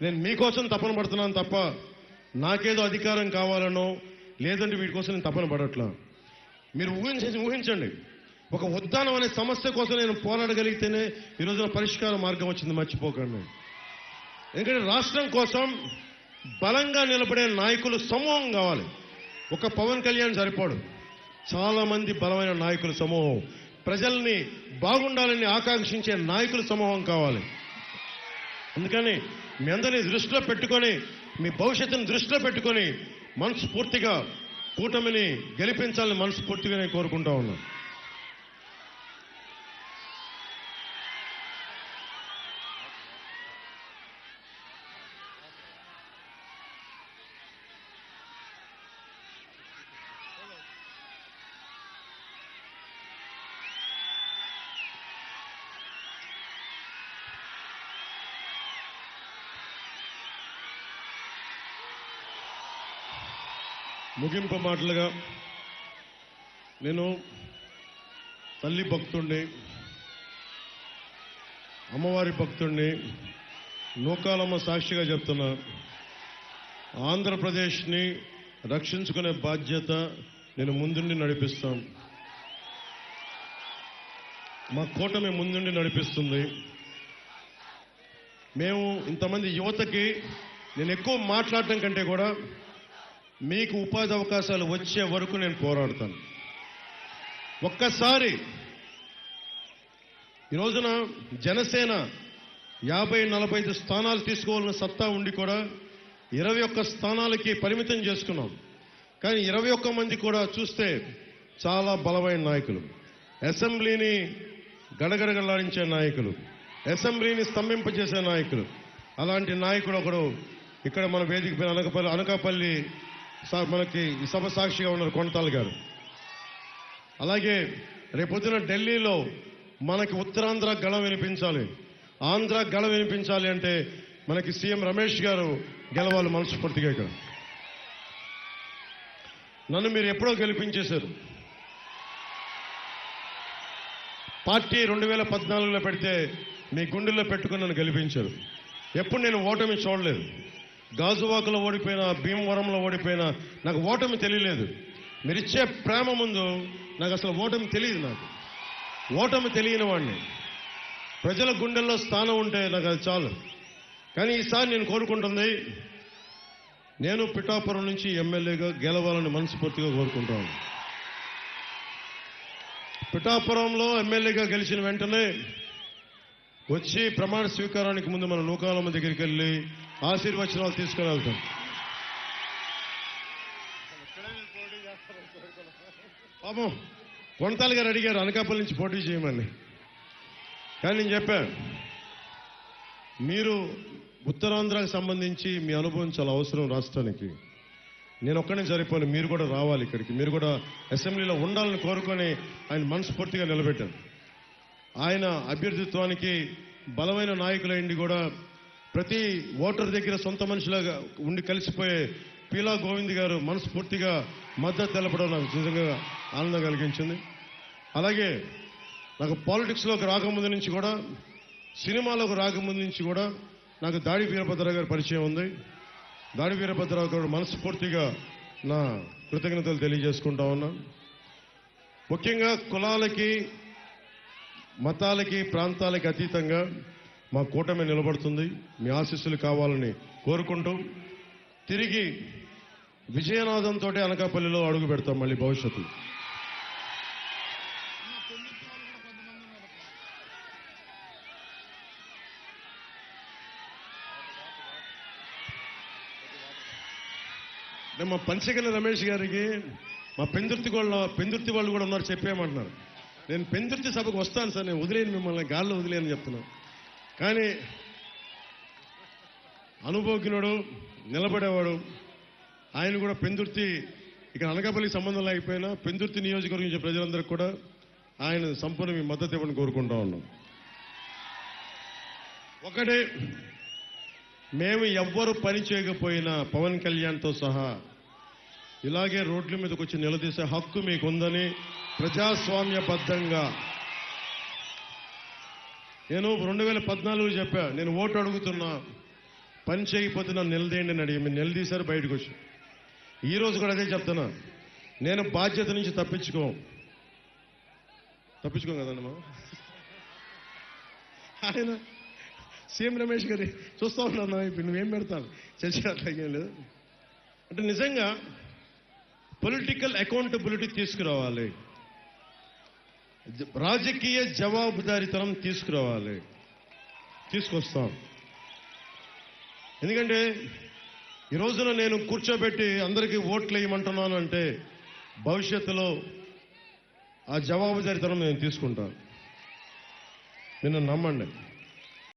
నేను మీకోసం తపన పడుతున్నాను తప్ప నాకేదో అధికారం కావాలనో లేదంటే వీటి కోసం నేను తపన పడట్లా. మీరు ఊహించండి, ఒక ఉద్దానం అనే సమస్య కోసం నేను పోరాడగలిగితేనే ఈ రోజున పరిష్కార మార్గం వచ్చింది, మర్చిపోకండి. ఎందుకంటే రాష్ట్రం కోసం బలంగా నిలబడే నాయకులు సమూహం కావాలి. ఒక పవన్ కళ్యాణ్ సరిపోడు, చాలా మంది బలమైన నాయకుల సమూహం, ప్రజల్ని బాగుండాలని ఆకాంక్షించే నాయకుల సమూహం కావాలి. అందుకని మీ అందరినీ దృష్టిలో పెట్టుకొని, మీ భవిష్యత్తును దృష్టిలో పెట్టుకొని మనస్ఫూర్తిగా కూటమిని గెలిపించాలని మనస్ఫూర్తిగా నేను కోరుకుంటా ఉన్నాను. ముగింపు మాటలుగా నేను తల్లి భక్తుడిని, అమ్మవారి భక్తుడిని, నూకాలమ్మ సాక్షిగా చెప్తున్నా, ఆంధ్రప్రదేశ్ని రక్షించుకునే బాధ్యత నేను ముందుండి నడిపిస్తాం. మా కూటమి ముందుండి నడిపిస్తుంది. మేము ఇంతమంది యువతకి నేను ఎక్కువ మాట్లాడటం కంటే కూడా మీకు ఉపాధి అవకాశాలు వచ్చే వరకు నేను పోరాడతాను. ఒక్కసారి ఈ రోజున జనసేన 50-45 స్థానాలు తీసుకోవాలన్న సత్తా ఉండి కూడా 21 స్థానాలకి పరిమితం చేసుకున్నాం. కానీ 21 మంది కూడా చూస్తే చాలా బలమైన నాయకులు, అసెంబ్లీని గడగడగలాడించే నాయకులు, అసెంబ్లీని స్తంభింపజేసే నాయకులు. అలాంటి నాయకుడు ఒకడు ఇక్కడ మన వేదిక పైన అనకాపల్లి మనకి సభ సాక్షిగా ఉన్నారు, కొనతాల్ గారు. అలాగే రేపొద్దున ఢిల్లీలో మనకి ఉత్తరాంధ్ర గళం వినిపించాలి, ఆంధ్ర గళం వినిపించాలి అంటే మనకి సీఎం రమేష్ గారు గెలవాలి మనస్ఫూర్తిగా. ఇక్కడ నన్ను మీరు ఎప్పుడో గెలిపించేశారు. పార్టీ 2014లో పెడితే మీ గుండెల్లో పెట్టుకుని నన్ను గెలిపించారు. ఎప్పుడు నేను ఓటమి చూడలేదు. గాజువాకలో ఓడిపోయినా, భీమవరంలో ఓడిపోయినా నాకు ఓటమి తెలియలేదు. మీరిచ్చే ప్రేమ ముందు నాకు అసలు ఓటమి తెలియదు. నాకు ఓటమి తెలియని వాడిని. ప్రజల గుండెల్లో స్థానం ఉంటే నాకు అది చాలు. కానీ ఈసారి నేను కోరుకుంటుంది, నేను పిఠాపురం నుంచి ఎమ్మెల్యేగా గెలవాలని మనస్ఫూర్తిగా కోరుకుంటాను. పిఠాపురంలో ఎమ్మెల్యేగా గెలిచిన వెంటనే వచ్చి ప్రమాణ స్వీకారానికి ముందు మన నూకాలమ్మ దగ్గరికి వెళ్ళి ఆశీర్వచనాలు తీసుకుని వెళ్తాం. పాపం కొనతాల్ గారు అడిగారు అనకాపల్లి నుంచి పోటీ చేయమని. కానీ నేను చెప్పాను, మీరు ఉత్తరాంధ్రకు సంబంధించి మీ అనుభవం చాలా అవసరం రాష్ట్రానికి. నేను ఒక్కనే సరిపోను, మీరు కూడా రావాలి ఇక్కడికి, మీరు కూడా అసెంబ్లీలో ఉండాలని కోరుకొని ఆయన మనస్ఫూర్తిగా నిలబెట్టాను. ఆయన అభ్యర్థిత్వానికి బలమైన నాయకులైంది కూడా ప్రతి ఓటర్ దగ్గర సొంత మనుషులాగా ఉండి కలిసిపోయే పీలా గోవింద్ గారు మనస్ఫూర్తిగా మద్దతు తెలపడం నాకు నిజంగా ఆనందం కలిగించింది. అలాగే నాకు పాలిటిక్స్లోకి రాకముందు నుంచి కూడా, సినిమాలోకి రాకముందు నుంచి కూడా నాకు దాడి వీరభద్రరావు గారి పరిచయం ఉంది. దాడి వీరభద్రరావు గారు మనస్ఫూర్తిగా నా కృతజ్ఞతలు తెలియజేసుకుంటా ఉన్నా. ముఖ్యంగా కులాలకి, మతాలకి, ప్రాంతాలకి అతీతంగా మా కూటమి నిలబడుతుంది. మీ ఆశీస్సులు కావాలని కోరుకుంటూ తిరిగి విజయనాథంతో అనకాపల్లిలో అడుగు పెడతాం మళ్ళీ భవిష్యత్తు. మా పంచగల రమేష్ గారికి మా పెందుర్తి వాళ్ళు కూడా ఉన్నారు, చెప్పేయమంటున్నారు. నేను పెందుర్తి సభకు వస్తాను సార్, నేను వదిలేను, మిమ్మల్ని గాల్లో వదిలేని చెప్తున్నాను. కానీ అనుభవజ్ఞుడు, నిలబడేవాడు. ఆయన కూడా పెందుర్తి, ఇక్కడ అనకాపల్లికి సంబంధం లేకపోయినా పెందుర్తి నియోజకవర్గం ప్రజలందరికీ కూడా ఆయన సంపూర్ణ మీ మద్దతు ఇవ్వని కోరుకుంటా ఉన్నాం. ఒకటే, మేము ఎవ్వరు పని చేయకపోయినా పవన్ కళ్యాణ్తో సహా ఇలాగే రోడ్ల మీదకి వచ్చి నిలదీసే హక్కు మీకుందని ప్రజాస్వామ్యబద్ధంగా నేను 2014 చెప్పా, నేను ఓటు అడుగుతున్నా, పని చేయకపోతే నన్ను నిలదీయండి అని అడిగి మీరు నిలదీశారు, బయటకు వచ్చి ఈ రోజు కూడా అదే చెప్తున్నా. నేను బాధ్యత నుంచి తప్పించుకోం కదండి మా ఆయన సీఎం రమేష్ గారి చూస్తూ ఉన్నాను, ఇప్పుడు నువ్వేం పెడతాను చర్చ అట్లాగేం లేదు. అంటే నిజంగా పొలిటికల్ అకౌంటబిలిటీ తీసుకురావాలి, రాజకీయ జవాబుదారీతనం తీసుకురావాలి, తీసుకొస్తాం. ఎందుకంటే ఈ రోజున నేను కూర్చోబెట్టి అందరికీ ఓట్లు వేయమంటున్నాను అంటే భవిష్యత్తులో ఆ జవాబుదారీతనం నేను తీసుకుంటాను. మీరు నమ్మండి.